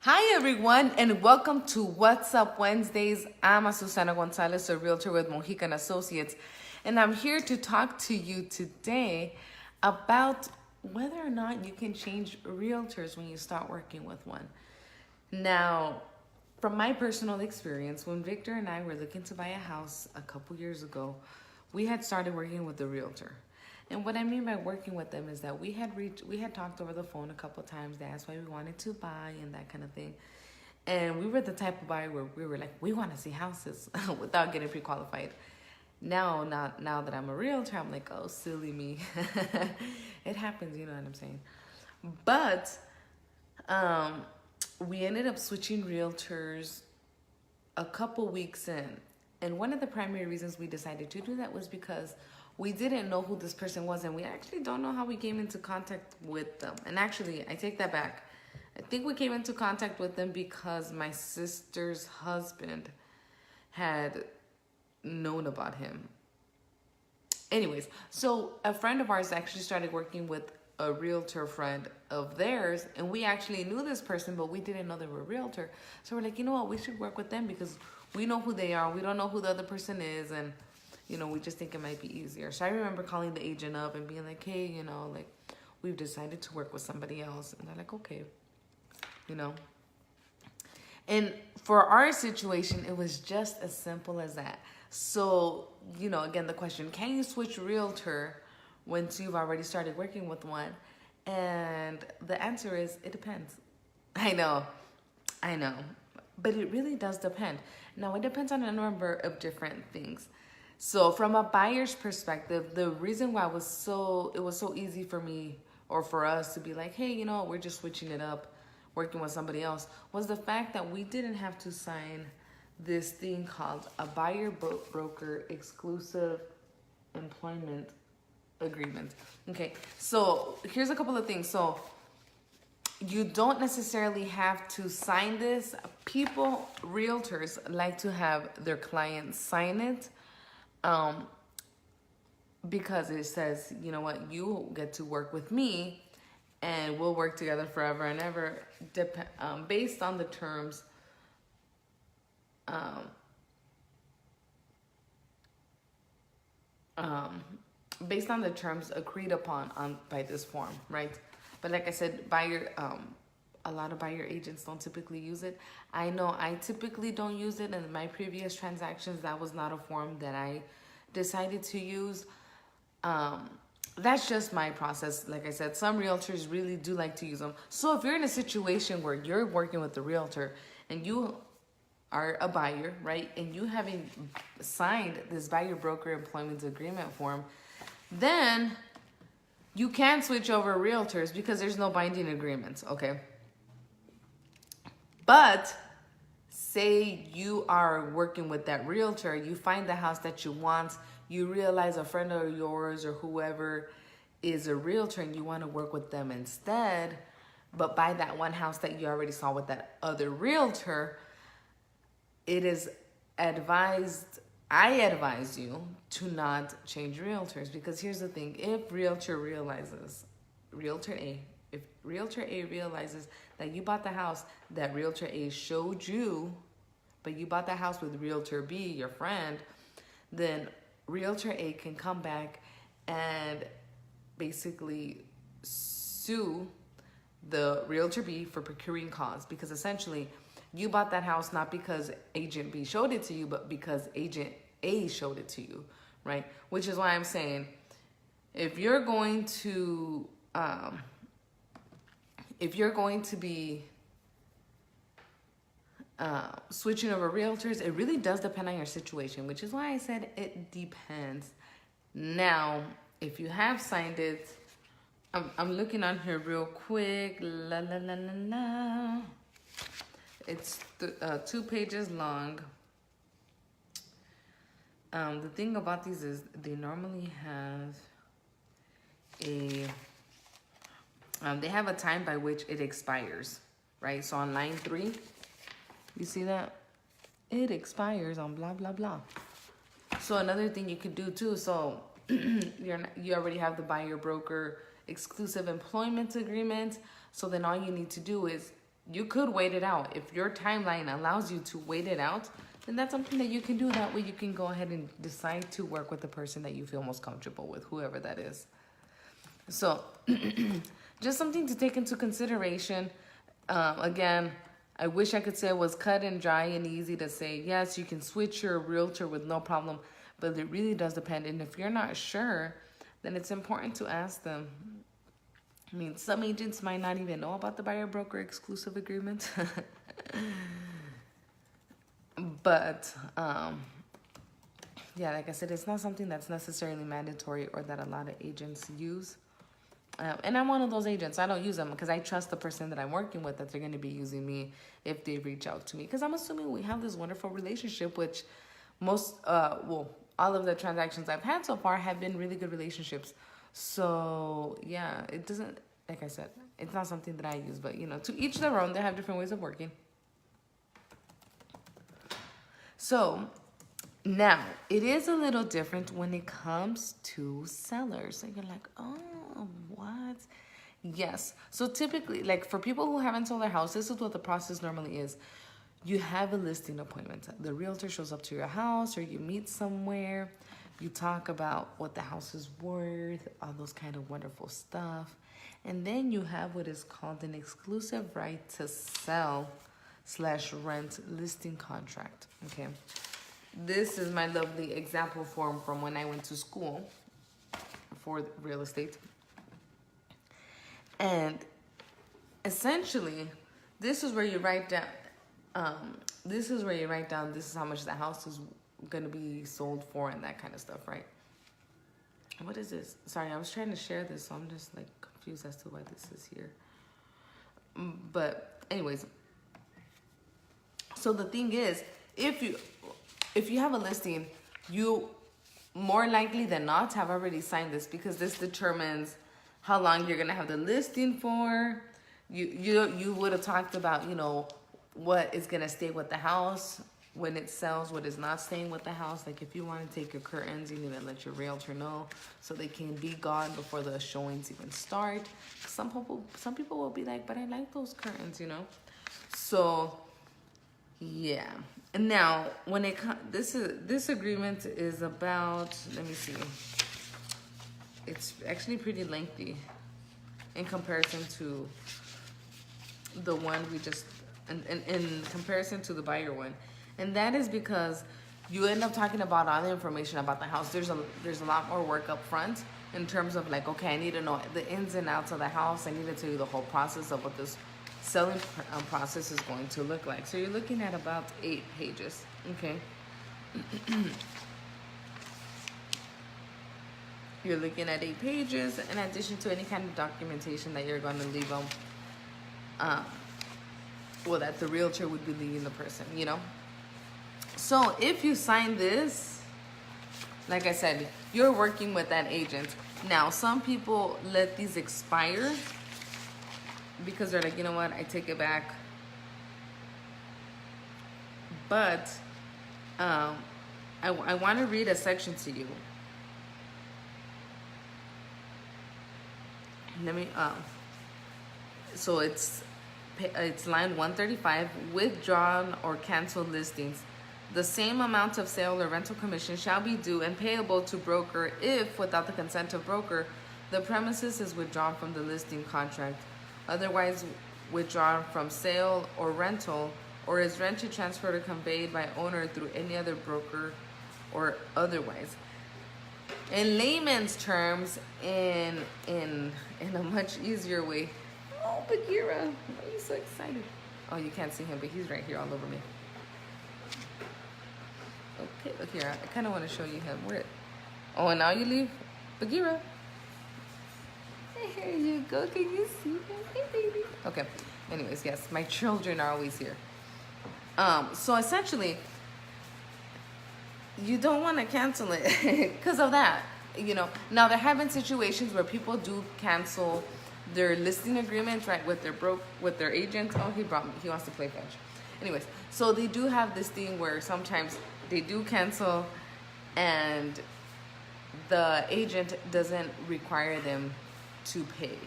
Hi everyone, and welcome to What's Up Wednesdays. I'm Azucena Gonzalez, a realtor with Mojica and Associates, and I'm here to talk to you today about whether or not you can change realtors when you start working with one. Now, from my personal experience, when Victor and I were looking to buy a house a couple years ago, we had started working with a realtor. And what I mean by working with them is that we had talked over the phone a couple times. They asked why we wanted to buy and that kind of thing. And we were the type of buyer where we were like, we want to see houses without getting pre-qualified. Now that I'm a realtor, I'm like, oh, silly me. It happens, you know what I'm saying? But we ended up switching realtors a couple weeks in. And one of the primary reasons we decided to do that was because we didn't know who this person was, and we actually don't know how we came into contact with them. And actually, I take that back. I think we came into contact with them because my sister's husband had known about him. Anyways, so a friend of ours actually started working with a realtor friend of theirs, and we actually knew this person, but we didn't know they were a realtor. So we're like, you know what, we should work with them because we know who they are. We don't know who the other person is, and we just think it might be easier. So I remember calling the agent up and being like, hey, we've decided to work with somebody else. And they're like, okay, And for our situation, it was just as simple as that. So, again, the question, can you switch realtor once you've already started working with one? And the answer is, it depends. I know. But it really does depend. Now, it depends on a number of different things. So from a buyer's perspective, the reason why it was so easy for me or for us to be like, hey, we're just switching it up, working with somebody else, was the fact that we didn't have to sign this thing called a buyer-broker exclusive employment agreement. Okay, so here's a couple of things. So you don't necessarily have to sign this. Realtors like to have their clients sign it. Because it says, you know what, you get to work with me and we'll work together forever and ever, based on the terms, agreed upon by this form, right? But like I said, a lot of buyer agents don't typically use it. I know I typically don't use it. In my previous transactions, that was not a form that I decided to use. That's just my process. Like I said, some realtors really do like to use them. So if you're in a situation where you're working with the realtor and you are a buyer, right, and you haven't signed this buyer broker employment agreement form, then you can switch over realtors because there's no binding agreements, okay? But say you are working with that realtor, you find the house that you want, you realize a friend of yours or whoever is a realtor and you want to work with them instead, but buy that one house that you already saw with that other realtor, I advise you to not change realtors, because here's the thing. If Realtor A realizes that you bought the house that Realtor A showed you, but you bought the house with Realtor B, your friend, then Realtor A can come back and basically sue the Realtor B for procuring cause, because essentially you bought that house not because Agent B showed it to you, but because Agent A showed it to you, right? Which is why I'm saying, if you're going to be switching over realtors, it really does depend on your situation, which is why I said it depends. Now, if you have signed it, I'm looking on here real quick. It's 2 pages long. The thing about these is they normally have they have a time by which it expires, right? So on line 3, you see that? It expires on blah, blah, blah. So another thing you could do too, so you already have the buyer broker exclusive employment agreement. So then all you need to do is you could wait it out. If your timeline allows you to wait it out, then that's something that you can do. That way you can go ahead and decide to work with the person that you feel most comfortable with, whoever that is. So just something to take into consideration. Again, I wish I could say it was cut and dry and easy to say, yes, you can switch your realtor with no problem, but it really does depend. And if you're not sure, then it's important to ask them. I mean, some agents might not even know about the buyer-broker exclusive agreement. But, yeah, like I said, it's not something that's necessarily mandatory or that a lot of agents use. And I'm one of those agents. I don't use them because I trust the person that I'm working with that they're going to be using me if they reach out to me. Because I'm assuming we have this wonderful relationship, which all of the transactions I've had so far have been really good relationships. So, yeah, it doesn't, like I said, it's not something that I use. But, you know, to each their own. They have different ways of working. So, now, it is a little different when it comes to sellers. So you're like, oh, what? Yes. So typically, like for people who haven't sold their house, this is what the process normally is. You have a listing appointment. The realtor shows up to your house or you meet somewhere. You talk about what the house is worth, all those kind of wonderful stuff. And then you have what is called an exclusive right to sell / rent listing contract. Okay. This is my lovely example form from when I went to school for real estate. And essentially, this is where you write down, this is how much the house is going to be sold for and that kind of stuff, right? What is this? Sorry, I was trying to share this, so I'm just like confused as to why this is here. But anyways, so the thing is, if you have a listing, you more likely than not have already signed this because this determines how long you're gonna have the listing for. You would have talked about, you know, what is gonna stay with the house when it sells, what is not staying with the house. Like if you want to take your curtains, you need to let your realtor know so they can be gone before the showings even start. Some people will be like, but I like those curtains, you know. So yeah. And now, when it comes, this agreement is about, let me see. It's actually pretty lengthy in comparison to the one we just, in comparison to the buyer one. And that is because you end up talking about all the information about the house. There's a lot more work up front in terms of like, okay, I need to know the ins and outs of the house. I need to tell you the whole process of what this selling process is going to look like. So you're looking at about 8 pages, okay? You're looking at 8 pages in addition to any kind of documentation that you're going to leave them, that the realtor would be leaving the person, you know? So if you sign this, like I said, you're working with that agent. Now, some people let these expire because they're like, you know what, I take it back. But I want to read a section to you. Let me, so it's line 135, withdrawn or canceled listings. The same amount of sale or rental commission shall be due and payable to broker if, without the consent of broker, the premises is withdrawn from the listing contract, otherwise withdrawn from sale or rental, or is rented, transferred, or conveyed by owner through any other broker or otherwise. In layman's terms, in a much easier way. Oh, Bagheera, why are you so excited? Oh, you can't see him, but he's right here all over me. Okay, look here. I kind of want to show you him. Oh, and now you leave Bagheera. Here you go. Can you see him? Hey, baby. Okay. Anyways, yes, my children are always here. So essentially, you don't want to cancel it because of that. You know, now there have been situations where people do cancel their listing agreements, right, with their agent. Oh, he wants to play fetch. Anyways, so they do have this thing where sometimes they do cancel and the agent doesn't require them to pay.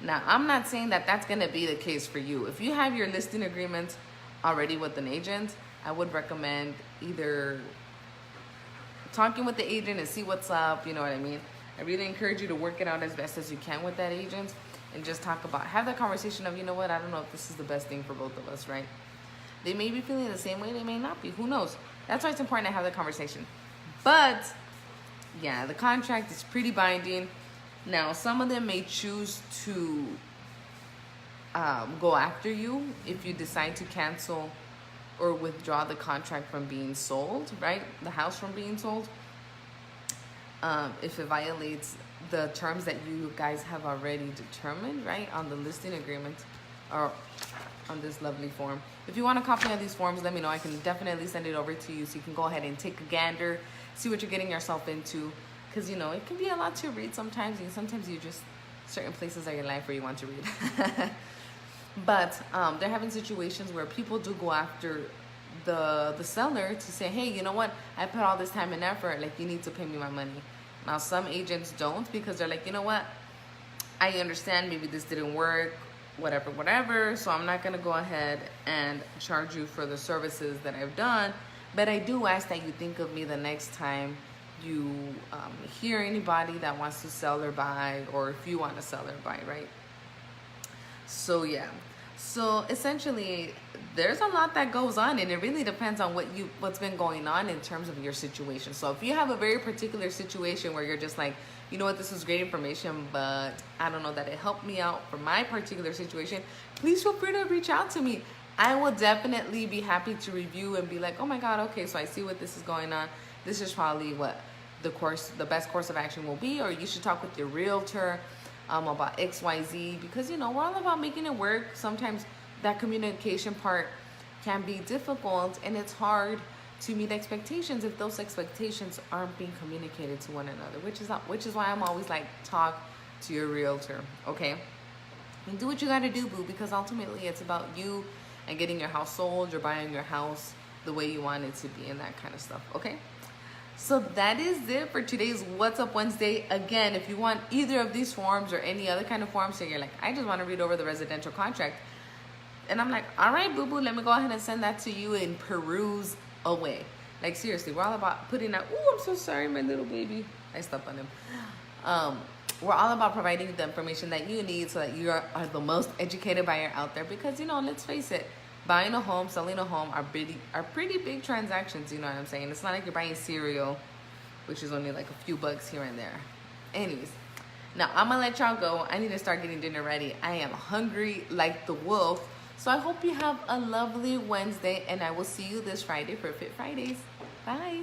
Now, I'm not saying that that's going to be the case for you. If you have your listing agreement already with an agent, I would recommend either talking with the agent and see what's up, you know what I mean? I really encourage you to work it out as best as you can with that agent and just have that conversation of, you know what, I don't know if this is the best thing for both of us, right? They may be feeling the same way, they may not be, who knows? That's why it's important to have the conversation. But, yeah, the contract is pretty binding. Now, some of them may choose to go after you if you decide to cancel or withdraw the contract from being sold, right? The house from being sold. If it violates the terms that you guys have already determined, right? On the listing agreement or on this lovely form. If you want a copy of these forms, let me know. I can definitely send it over to you so you can go ahead and take a gander, see what you're getting yourself into. Because, you know, it can be a lot to read sometimes. And sometimes you just, certain places of your life where you want to read. But they're having situations where people do go after the seller to say, hey, you know what? I put all this time and effort. Like, you need to pay me my money. Now, some agents don't because they're like, you know what? I understand maybe this didn't work, whatever. So I'm not going to go ahead and charge you for the services that I've done. But I do ask that you think of me the next time you hear anybody that wants to sell or buy, or if you want to sell or buy, right? So yeah, so essentially there's a lot that goes on, and it really depends on what's been going on in terms of your situation. So if you have a very particular situation where you're just like, you know what, this is great information, but I don't know that it helped me out for my particular situation, please feel free to reach out to me. I will definitely be happy to review and be like, oh my God, okay, so I see what this is going on. This is probably what the best course of action will be, or you should talk with your realtor about XYZ, because, you know, we're all about making it work. Sometimes that communication part can be difficult, and it's hard to meet expectations if those expectations aren't being communicated to one another, which is why I'm always like, talk to your realtor, okay? And do what you gotta do, boo, because ultimately it's about you and getting your house sold or buying your house the way you want it to be and that kind of stuff, okay? So that is it for today's What's Up Wednesday. Again, if you want either of these forms or any other kind of forms, so you're like, I just want to read over the residential contract, and I'm like, all right, boo-boo, let me go ahead and send that to you and peruse away. Like, seriously, we're all about putting out, oh, I'm so sorry, my little baby. I stepped on him. We're all about providing the information that you need so that you are the most educated buyer out there, because, you know, let's face it, buying a home, selling a home are pretty big transactions, you know what I'm saying? It's not like you're buying cereal, which is only like a few bucks here and there. Anyways, now I'm gonna let y'all go. I need to start getting dinner ready. I am hungry like the wolf. So I hope you have a lovely Wednesday, and I will see you this Friday for Fit Fridays. Bye.